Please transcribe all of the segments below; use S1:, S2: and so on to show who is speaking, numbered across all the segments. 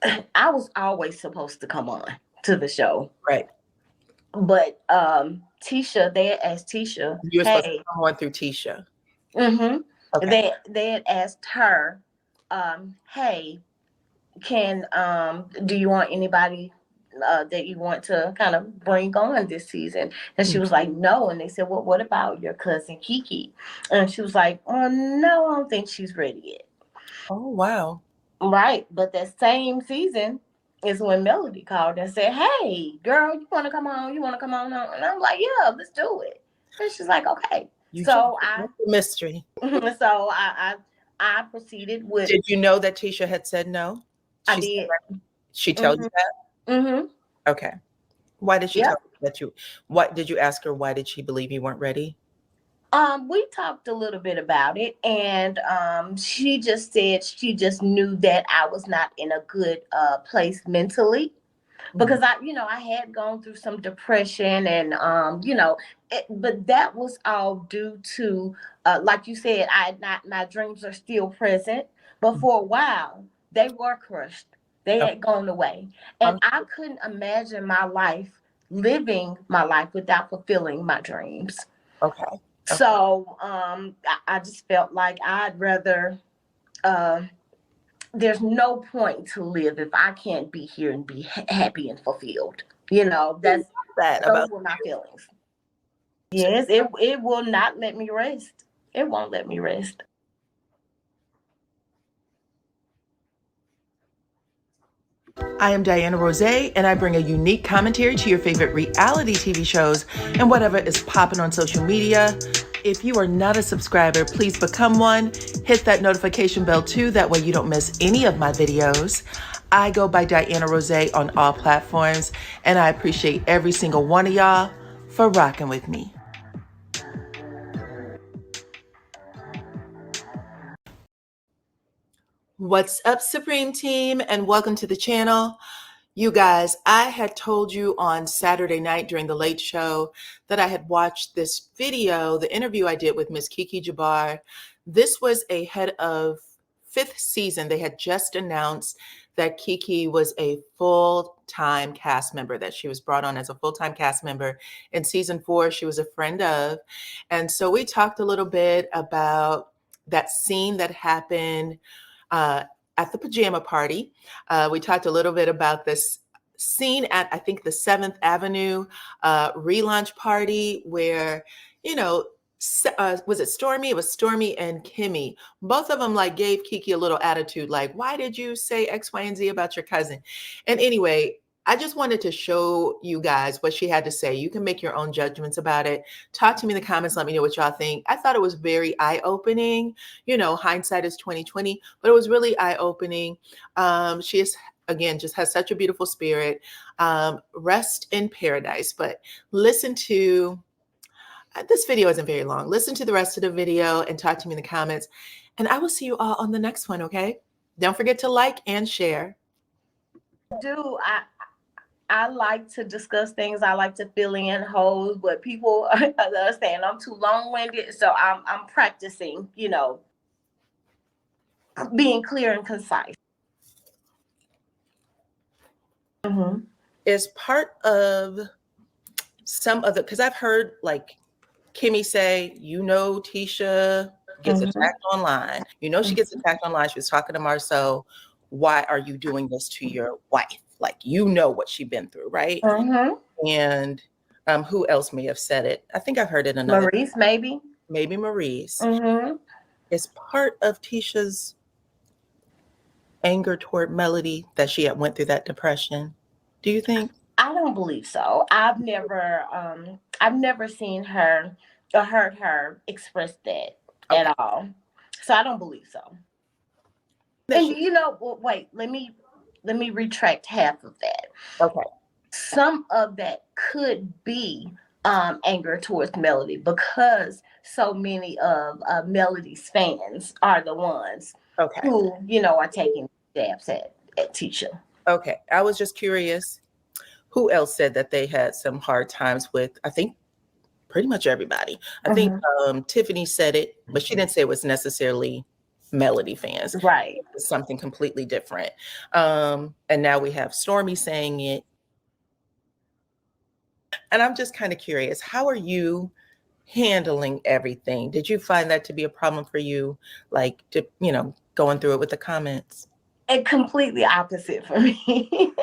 S1: I was always supposed to come on to the show.
S2: Right.
S1: But Tisha, they had asked Tisha,
S2: You were supposed to
S1: hey,
S2: come on through Tisha. Okay.
S1: they had asked her, hey, can do you want anybody that you want to kind of bring on this season? And she was like, no. And they said, well, what about your cousin Kiki? And she was like, oh no, I don't think she's ready yet.
S2: Oh wow.
S1: Right. But that same season is when Melody called and said, hey, girl, you want to come on? You want to come on? And I'm like, yeah, let's do it. And she's like, okay. So I
S2: mystery.
S1: So I proceeded with.
S2: Did you know that Tisha had said no?
S1: I did.
S2: She told you that? Okay. Why did she tell you that you? What did you ask her? Why did she believe you weren't ready?
S1: We talked a little bit about it, and she just said she just knew that I was not in a good place mentally, because I had gone through some depression, and but that was all due to like you said, my dreams are still present, but for a while they were crushed. They had gone away, and I couldn't imagine my life, living my life without fulfilling my dreams.
S2: Okay.
S1: So I just felt like I'd rather, there's no point to live if I can't be here and be happy and fulfilled. Those were my feelings. Yes, it will not let me rest. It won't let me rest.
S2: I am DYANAROZAY, and I bring a unique commentary to your favorite reality TV shows and whatever is popping on social media. If you are not a subscriber, please become one. Hit that notification bell too, that way you don't miss any of my videos. I go by DYANAROZAY on all platforms, and I appreciate every single one of y'all for rocking with me. What's up, Supreme Team, and welcome to the channel. You guys, I had told you on Saturday night during the late show that I had watched this video, the interview I did with Miss Kiki Jabbar. This was ahead of 5th season. They had just announced that Kiki was a full-time cast member, that she was brought on as a full-time cast member. In season 4, she was a friend of. And so we talked a little bit about that scene that happened at the Pajama Party. We talked a little bit about this scene at, I think, the 7th Avenue relaunch party where, was it Stormy? It was Stormy and Kimmy. Both of them gave Kiki a little attitude, like, why did you say X, Y, and Z about your cousin? And anyway, I just wanted to show you guys what she had to say. You can make your own judgments about it. Talk to me in the comments. Let me know what y'all think. I thought it was very eye-opening. Hindsight is 20/20, but it was really eye-opening. She is, again, just has such a beautiful spirit. Rest in paradise. But listen to, this video isn't very long. Listen to the rest of the video and talk to me in the comments. And I will see you all on the next one, okay? Don't forget to like and share.
S1: I like to discuss things. I like to fill in holes, but people understand I'm too long-winded, so I'm practicing, being clear and concise.
S2: Is part of some of the, because I've heard Kimmy say, Tisha gets attacked online. She gets attacked online. She was talking to Marceau. Why are you doing this to your wife? What she's been through, right? And who else may have said it? I think I've heard it another.
S1: Maurice, maybe.
S2: Maybe Maurice. Is part of Tisha's anger toward Melody that she had went through that depression. Do you think?
S1: I don't believe so. I've never seen her or heard her express that at all. So I don't believe so. And wait, let me retract half of that.
S2: Okay.
S1: Some of that could be anger towards Melody, because so many of Melody's fans are the ones who, are taking jabs at Tisha.
S2: Okay. I was just curious. Who else said that they had some hard times with, I think, pretty much everybody. I think Tiffany said it, but she didn't say it was necessarily Melody fans.
S1: Right.
S2: It's something completely different. And now we have Stormy saying it. And I'm just kind of curious, how are you handling everything? Did you find that to be a problem for you? Like, going through it with the comments?
S1: And completely opposite for me.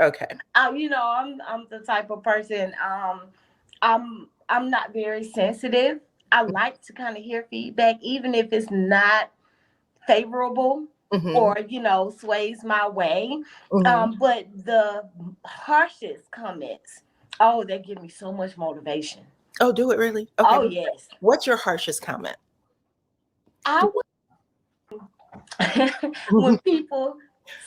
S2: Okay.
S1: I'm the type of person, I'm not very sensitive. I like to kind of hear feedback, even if it's not favorable or, sways my way. But the harshest comments, oh, they give me so much motivation.
S2: Oh, do it really? Okay.
S1: Oh, yes.
S2: What's your harshest comment?
S1: I would, when people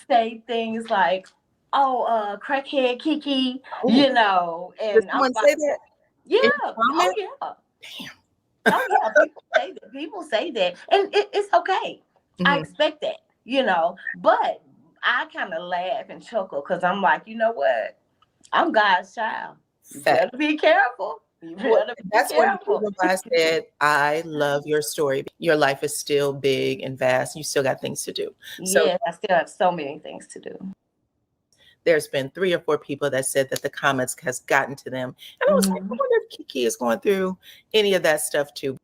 S1: say things like, oh, crackhead Kiki,
S2: Ooh.
S1: and
S2: Did someone say that?
S1: Yeah.
S2: Oh,
S1: yeah.
S2: Damn.
S1: Oh, yeah. People say that. And it's okay. I expect that, But I kind of laugh and chuckle because I'm like, you know what? I'm God's child. You better be careful.
S2: That's one reason why I said I love your story. Your life is still big and vast. You still got things to do.
S1: Yes, I still have so many things to do.
S2: There's been 3 or 4 people that said that the comments has gotten to them. And I was like, I wonder if KeKe is going through any of that stuff too.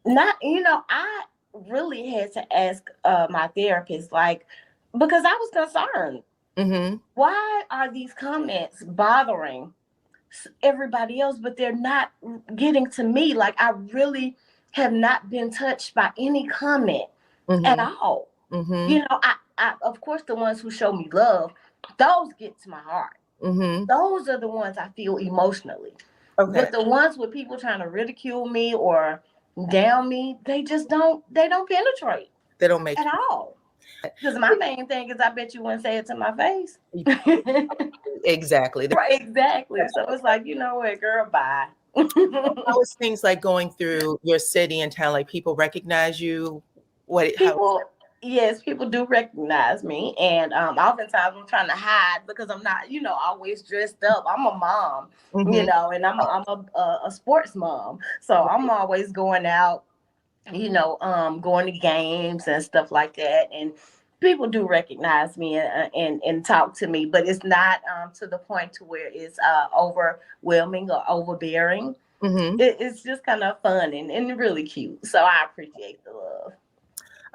S1: I really had to ask my therapist, because I was concerned. Why are these comments bothering everybody else, but they're not getting to me? Like, I really have not been touched by any comment at all. I of course, the ones who show me love, those get to my heart. Those are the ones I feel emotionally. Okay. But the ones with people trying to ridicule me or down me, they don't penetrate. They don't make at all. Because my main thing is, I bet you wouldn't say it to my face.
S2: Exactly.
S1: Right, exactly. So it's like, you know what, girl, bye.
S2: How is things like going through your city and town? Like, people recognize you?
S1: Yes, people do recognize me. And oftentimes I'm trying to hide because I'm not, always dressed up. I'm a mom, and I'm a sports mom. So I'm always going out, going to games and stuff like that. And people do recognize me and talk to me, but it's not to the point to where it's overwhelming or overbearing. It's just kind of fun and really cute. So I appreciate the love.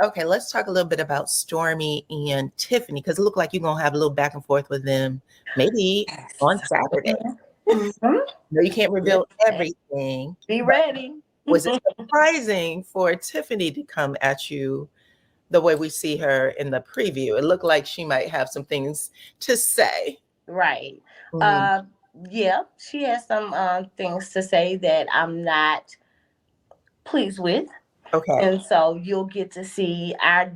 S2: Okay, let's talk a little bit about Stormy and Tiffany, because it looked like you're going to have a little back and forth with them maybe on Saturday. No, you can't reveal everything.
S1: Be ready.
S2: Was it surprising for Tiffany to come at you the way we see her in the preview? It looked like she might have some things to say.
S1: Right. Yeah, she has some things to say that I'm not pleased with. Okay. And so you'll get to see our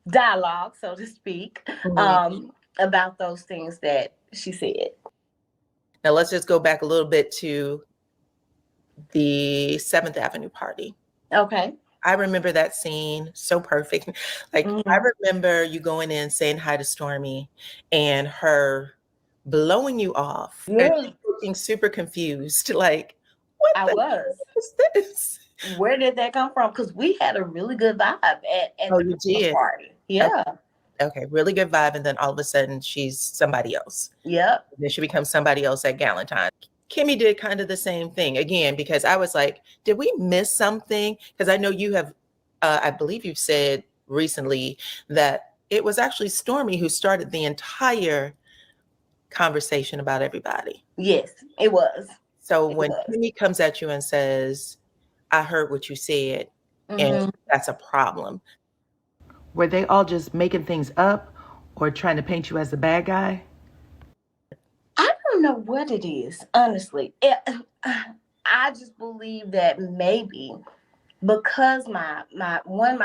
S1: dialogue, so to speak, about those things that she said.
S2: Now let's just go back a little bit to the 7th Avenue party.
S1: Okay.
S2: I remember that scene so perfect. Like, I remember you going in, saying hi to Stormy, and her blowing you off and looking super confused. Like, what is this?
S1: Where did that come from? Because we had a really good vibe at the party. Yeah.
S2: Okay, really good vibe. And then all of a sudden, she's somebody else.
S1: Yep.
S2: Then she becomes somebody else at Galentine. Kimmy did kind of the same thing again, because I was like, did we miss something? Because I know you have, I believe you've said recently that it was actually Stormy who started the entire conversation about everybody.
S1: Yes, it was.
S2: So when Kimmy comes at you and says, I heard what you said, and that's a problem. Were they all just making things up or trying to paint you as the bad guy?
S1: I don't know what it is, honestly. I just believe that maybe because my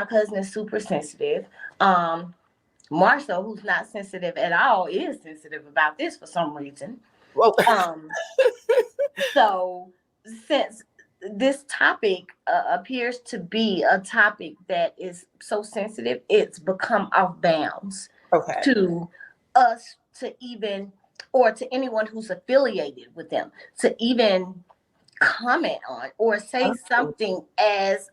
S1: cousin is super sensitive. Marshall, who's not sensitive at all, is sensitive about this for some reason. So since this topic appears to be a topic that is so sensitive, it's become off bounds to us to even, or to anyone who's affiliated with them, to even comment on or say
S2: Oh,
S1: something as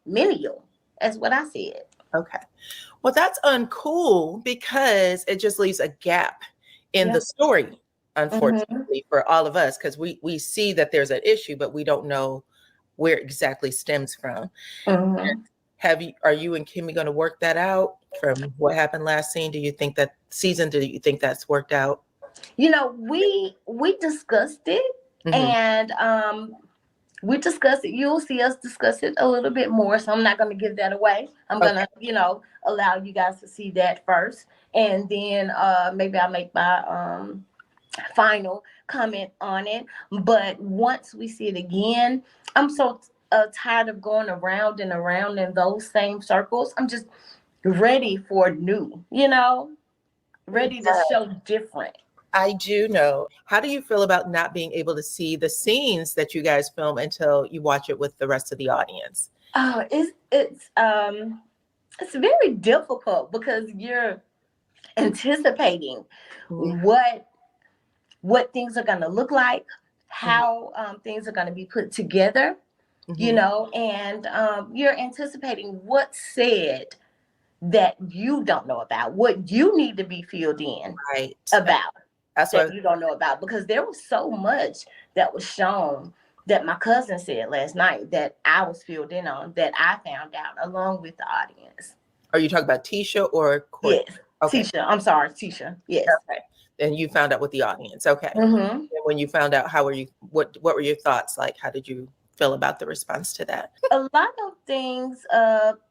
S1: menial. That's what I said.
S2: okay. Well, that's uncool because it just leaves a gap in
S1: Yeah.
S2: the story,
S1: Mm-hmm.
S2: unfortunately, for all of us, because we see that there's an issue, but we don't know where it exactly stems from.
S1: Mm-hmm.
S2: Are you and Kimmy going to work that out from what happened last scene? Do you think that's worked out?
S1: We discussed it,
S2: Hmm.
S1: and we discussed it. You'll see us discuss it a little bit more, so I'm not going to give that away. I'm going
S2: Okay.
S1: to, allow you guys to see that first, and then maybe I'll make my final comment on it. But once we see it again, I'm so tired of going around and around in those same circles. I'm just ready for new, ready to show different.
S2: I do know. How do you feel about not being able to see the scenes that you guys film until you watch it with the rest of the audience?
S1: Oh, it's very difficult because you're anticipating
S2: Mhm.
S1: what things are going to look like,
S2: Mhm.
S1: how things are going to be put together,
S2: Mhm.
S1: and you're anticipating what's said that you don't know about, what you need to be filled in
S2: Right.
S1: about
S2: That's
S1: that
S2: what.
S1: you don't know about, because there was so much that was shown that my cousin said last night that I was filled in on, that I found out along with the audience.
S2: Are you talking about Tisha or Court?
S1: Yes,
S2: Okay.
S1: Tisha. I'm sorry, Tisha. Yes.
S2: Okay. Then you found out with the audience. Okay.
S1: Mm-hmm.
S2: And when you found out, how were you? What were your thoughts like? How did you feel about the response to that?
S1: A lot of things,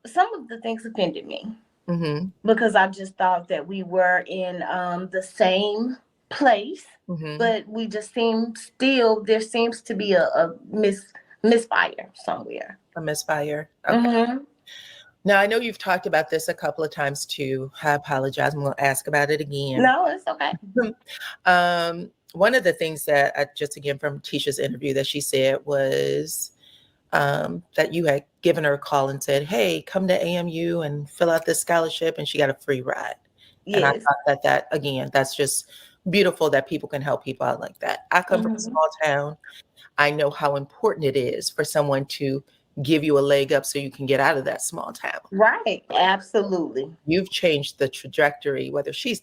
S1: some of the things offended me
S2: Mm-hmm.
S1: because I just thought that we were in the same place,
S2: Mm-hmm.
S1: but we just there seems to be a misfire somewhere.
S2: A misfire. Okay.
S1: Mm-hmm.
S2: Now I know you've talked about this a couple of times too. I apologize. I'm going to ask about it again.
S1: No, it's okay.
S2: One of the things that just again from Tisha's interview that she said was that you had given her a call and said, "Hey, come to AMU and fill out this scholarship," and she got a free ride. And I
S1: Yes.
S2: thought that again, that's just beautiful that people can help people out like that. I come from a
S1: Mm-hmm.
S2: small town. I know how important it is for someone to give you a leg up so you can get out of that small town.
S1: Right. Absolutely.
S2: You've changed the trajectory, whether she's,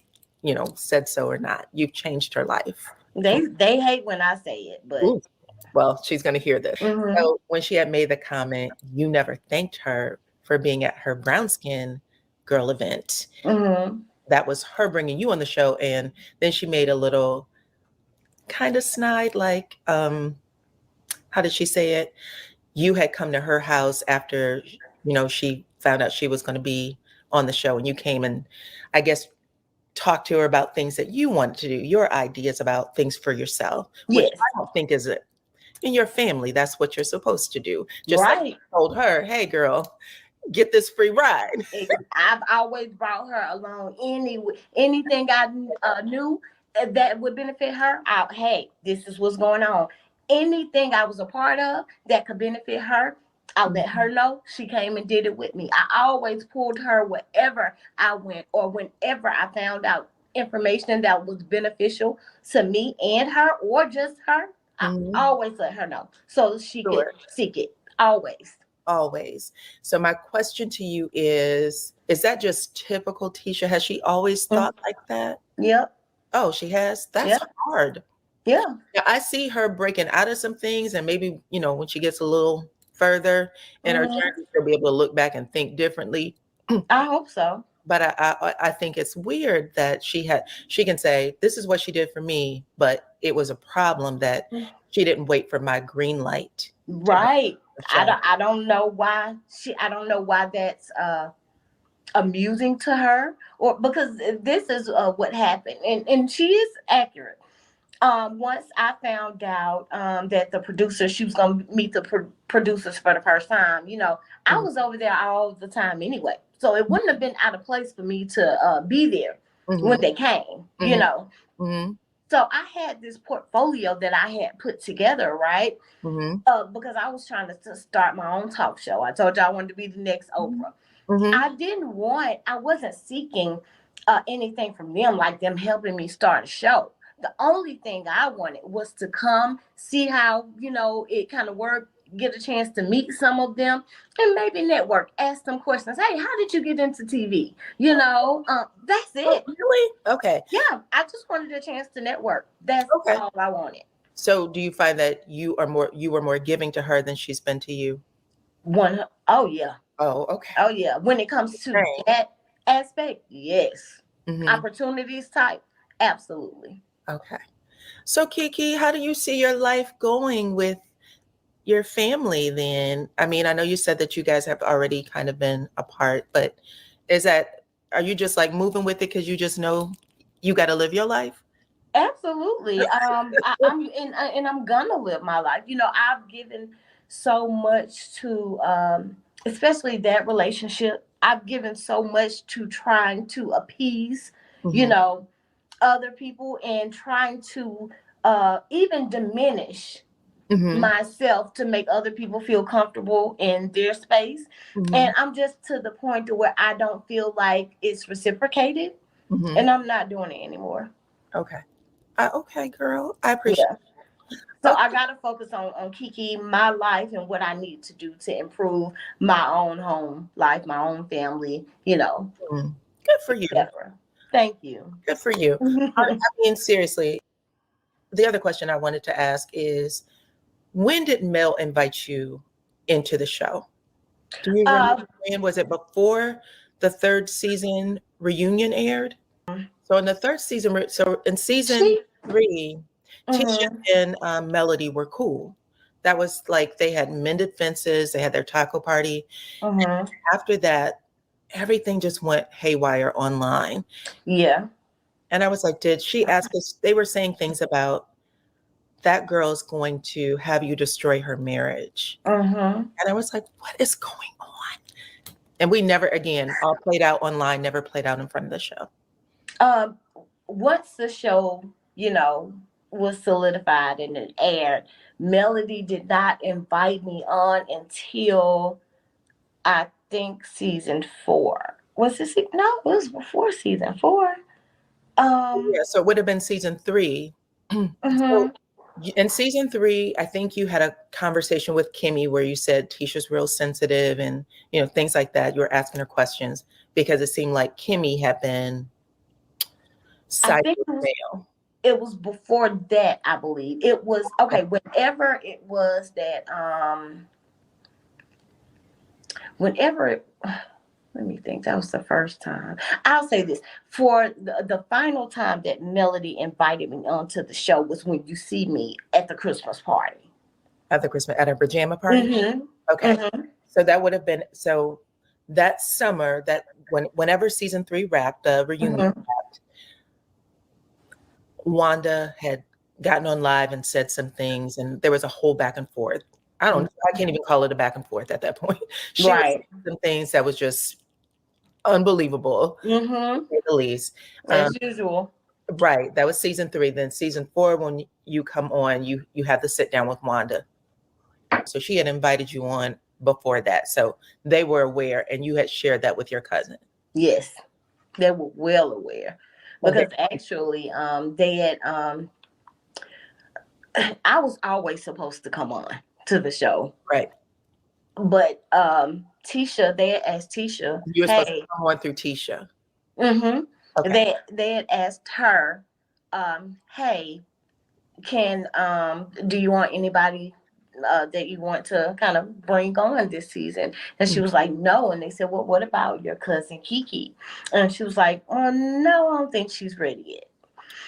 S2: said so or not. You've changed her life.
S1: They hate when I say it, but
S2: Ooh. Well, she's going to hear this.
S1: mm-hmm.
S2: So when she had made the comment, you never thanked her for being at her brown skin girl event.
S1: Mm-hmm.
S2: That was her bringing you on the show. And then she made a little kind of snide, like, how did she say it? You had come to her house after, she found out she was going to be on the show, and you came and I guess talked to her about things that you wanted to do, your ideas about things for yourself, which
S1: Yes.
S2: I don't think is it. In your family, that's what you're supposed to do. Just like
S1: Right.
S2: you told her, "Hey, girl, get this free ride."
S1: I've always brought her along anything I knew that would benefit her. Hey, this is what's going on. Anything I was a part of that could benefit her, I let her know. She came and did it with me. I always pulled her wherever I went, or whenever I found out information that was beneficial to me and her, or just her. I
S2: Mhm.
S1: always let her know so she could
S2: Sure,
S1: seek it. Always.
S2: always. So my question to you is that just typical Tisha? Has she always
S1: Mm.
S2: thought like that?
S1: Yep.
S2: Oh, she has? That's
S1: Yep.
S2: hard.
S1: Yeah.
S2: Yeah, I see her breaking out of some things, and maybe, when she gets a little further in her
S1: Mhm.
S2: journey, she'll be able to look back and think differently.
S1: I hope so.
S2: But I think it's weird that she can say, this is what she did for me, but it was a problem that she didn't wait for my green light to bring
S1: Right.
S2: her shine.
S1: I don't know why I don't know why that's amusing to her, or because this is what happened, and she is accurate. Once I found out that she was going to meet the producers for the first time, I
S2: Mhm.
S1: was over there all the time anyway. So it wouldn't have been out of place for me to be there when
S2: Mhm.
S1: they came,
S2: Mhm. Mhm.
S1: So I had this portfolio that I had put together, right?
S2: Mhm.
S1: Because I was trying to start my own talk show. I told you I wanted to be the next Oprah.
S2: Mhm.
S1: I wasn't seeking anything from them, like them helping me start a show. The only thing I wanted was to come, see how, it kind of worked, get a chance to meet some of them, and maybe network, ask them questions. Hey, how did you get into TV? That's
S2: Oh,
S1: it.
S2: really? Okay.
S1: Yeah, I just wanted a chance to network. That's
S2: Okay.
S1: all I wanted.
S2: So do you find that you were more giving to her than she's been to you?
S1: Oh yeah.
S2: Oh, okay.
S1: Oh yeah. When it comes to that aspect, yes.
S2: Mm-hmm.
S1: Opportunities type, absolutely.
S2: Okay. So KeKe, how do you see your life going with your family then? I mean, I know you said that you guys have already kind of been apart, but are you just like moving with it because you just know you got to live your life?
S1: Absolutely. And I'm gonna live my life. I've given so much to, especially that relationship. I've given so much to trying to appease, you
S2: Mm-hmm.
S1: know, other people, and trying to even diminish
S2: Mm-hmm.
S1: myself to make other people feel comfortable in their space.
S2: Mm-hmm.
S1: And I'm just to the point to where I don't feel like it's reciprocated,
S2: Mm-hmm.
S1: and I'm not doing it anymore.
S2: Okay. Okay, girl. I appreciate it.
S1: So
S2: Okay.
S1: I gotta focus on Kiki, my life, and what I need to do to improve my own home life, my own family,
S2: Good for you.
S1: etc. Thank you.
S2: Good for you. I mean, seriously, the other question I wanted to ask is, when did Mel invite you into the show? Do you remember when? Was it before the third season reunion aired? So in the third season, so in season 3, Tisha and Melody were cool. That was like they had mended fences, they had their taco party. After that, everything just went haywire online.
S1: Yeah.
S2: And I was like, did she ask us? They were saying things about that girl's going to have you destroy her marriage. And I was like, what is going on? And we never, again, all played out online, never played out in front of the show.
S1: Once the show, was solidified and it aired, Melody did not invite me on until I think season 4. Was this? No, it was before season 4.
S2: Yeah, so it would have been season 3. So in season 3, I think you had a conversation with Kimmy where you said Tisha's real sensitive and, things like that. You were asking her questions because it seemed like Kimmy had been sided with Mel.
S1: It was before that, I believe. It was whenever it was that let me think, that was the first time. I'll say this. For the final time that Melody invited me onto the show was when you see me at the Christmas party.
S2: At a pajama party? Okay. So that would have been, so that summer, whenever season 3 wrapped, the reunion wrapped, Wanda had gotten on live and said some things, and there was a whole back and forth. I can't even call it a back and forth at that point. She was saying some things that was just unbelievable, to say the least.
S1: As usual.
S2: Right. That was season 3. Then season 4, when you come on, you have to sit down with Wanda. So she had invited you on before that. So they were aware, and you had shared that with your cousin.
S1: Yes, they were well aware. Because actually, they had I was always supposed to come on to the show.
S2: Right.
S1: But Tisha, they had asked Tisha.
S2: You were supposed to come on through Tisha.
S1: Okay. They had asked her, hey, do you want anybody that you want to kind of bring on this season? And she was like, no. And they said, well, what about your cousin Kiki? And she was like, oh, no, I don't think she's ready yet.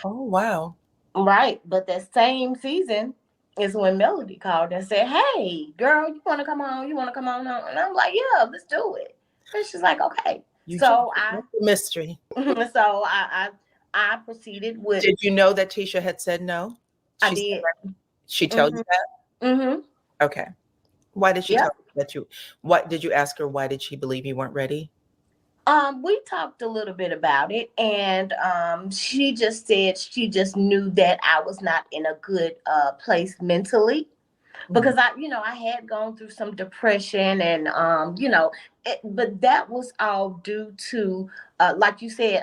S2: Oh, wow.
S1: Right. But that same season is when Melody called and said, hey, girl, you want to come on? You want to come on? And I'm like, yeah, let's do it. And she's like, okay.
S2: Mystery.
S1: So I proceeded with.
S2: Did you know that Tisha had said no?
S1: I did.
S2: She told you that? Okay. Why did she tell you that what did you ask her? Why did she believe you weren't ready?
S1: We talked a little bit about it, and she just said she just knew that I was not in a good place mentally, because I had gone through some depression, and but that was all due to, like you said,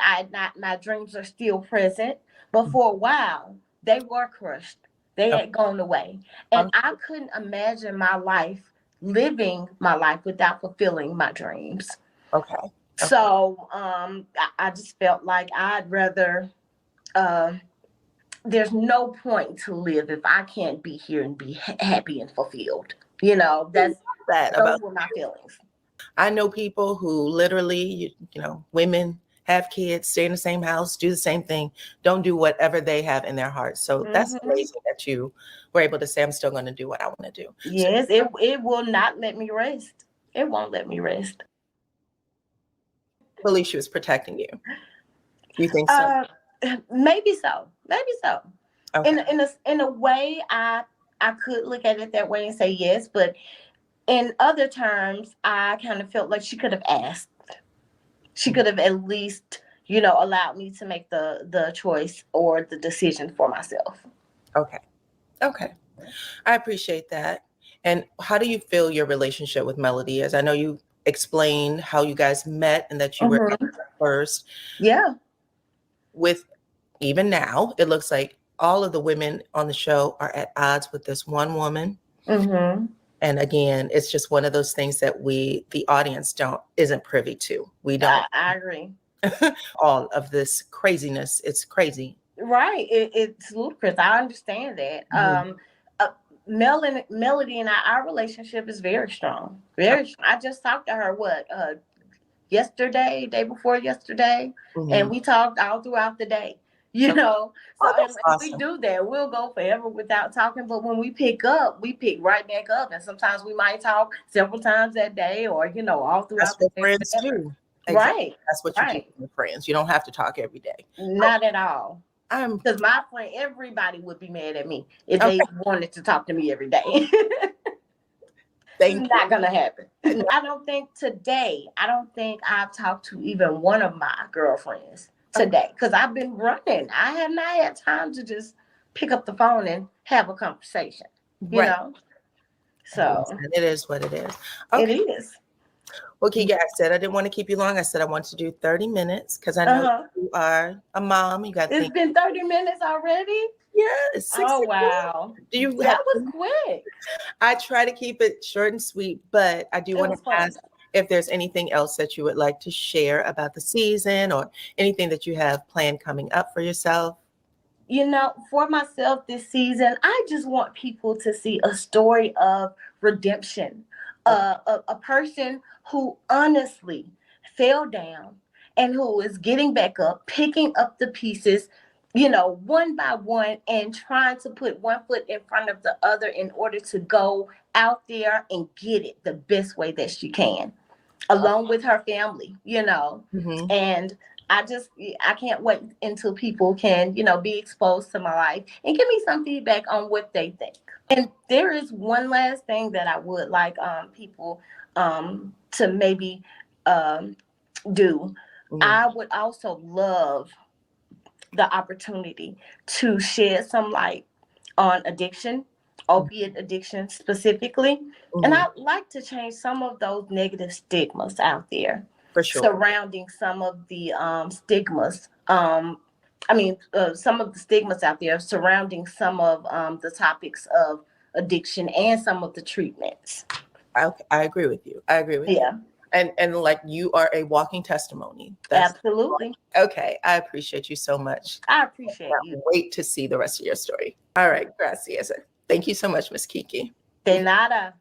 S1: my dreams are still present, But for a while, they were crushed. They
S2: Okay.
S1: had gone away. And I couldn't imagine my life, living my life without fulfilling my dreams.
S2: Okay. Okay.
S1: So I just felt like I'd rather, there's no point to live if I can't be here and be happy and fulfilled. You know, those were my feelings.
S2: I know people who literally, women have kids, stay in the same house, do the same thing, don't do whatever they have in their hearts. So that's amazing that you were able to say, I'm still going to do what I want to do.
S1: Yes, it will not let me rest. It won't let me rest.
S2: I believe she was protecting you. You think so?
S1: Maybe so. Maybe so.
S2: Okay.
S1: In a way, I could look at it that way and say yes, but in other terms, I kind of felt like she could have asked. She could have at least, allowed me to make the choice or the decision for myself.
S2: Okay. Okay. I appreciate that. And how do you feel your relationship with Melody is? I know you explained how you guys met and that you were first.
S1: Yeah.
S2: With even now, it looks like all of the women on the show are at odds with this one woman. And again, it's just one of those things that the audience isn't privy to. We don't. I
S1: agree.
S2: All of this craziness, it's crazy.
S1: Right. It's ludicrous. I understand that. Melody and our relationship is very strong. Very strong. I just talked to her, yesterday, day before yesterday, and we talked all throughout the day. So awesome. We do that. We'll go forever without talking, but when we pick up, we pick right back up, and sometimes we might talk several times that day, or all throughout the day.
S2: Friends do.
S1: Exactly. Right.
S2: That's what you do with friends. You don't have to talk every day.
S1: Not at all. Because my friend, everybody would be mad at me if they wanted to talk to me every day. It's not gonna happen. I don't think I've talked to even one of my girlfriends today because I've been running. I have not had time to just pick up the phone and have a conversation. You know? So
S2: it is what it is. Okay.
S1: It is.
S2: Well, KeKe, I said I didn't want to keep you long. I said I want to do 30 minutes because I know you are a mom. You got
S1: It's been 30 minutes already?
S2: Yes.
S1: Oh, wow. That was quick.
S2: I try to keep it short and sweet, but I do want to ask if there's anything else that you would like to share about the season or anything that you have planned coming up for yourself.
S1: For myself this season, I just want people to see a story of redemption. A person who honestly fell down and who is getting back up, picking up the pieces, one by one, and trying to put one foot in front of the other in order to go out there and get it the best way that she can, along with her family, and I can't wait until people can, be exposed to my life and give me some feedback on what they think. And there is one last thing that I would like people to maybe do. I would also love the opportunity to shed some light on addiction, opiate addiction specifically. And I'd like to change some of those negative stigmas out there surrounding some of the stigmas. Some of the stigmas out there surrounding some of the topics of addiction and some of the treatments.
S2: I agree with you.
S1: Yeah.
S2: And like you are a walking testimony.
S1: Absolutely.
S2: Okay. I appreciate you so much.
S1: I appreciate you.
S2: Wait to see the rest of your story. All right. Gracias. Thank you so much, Miss KeKe.
S1: De nada.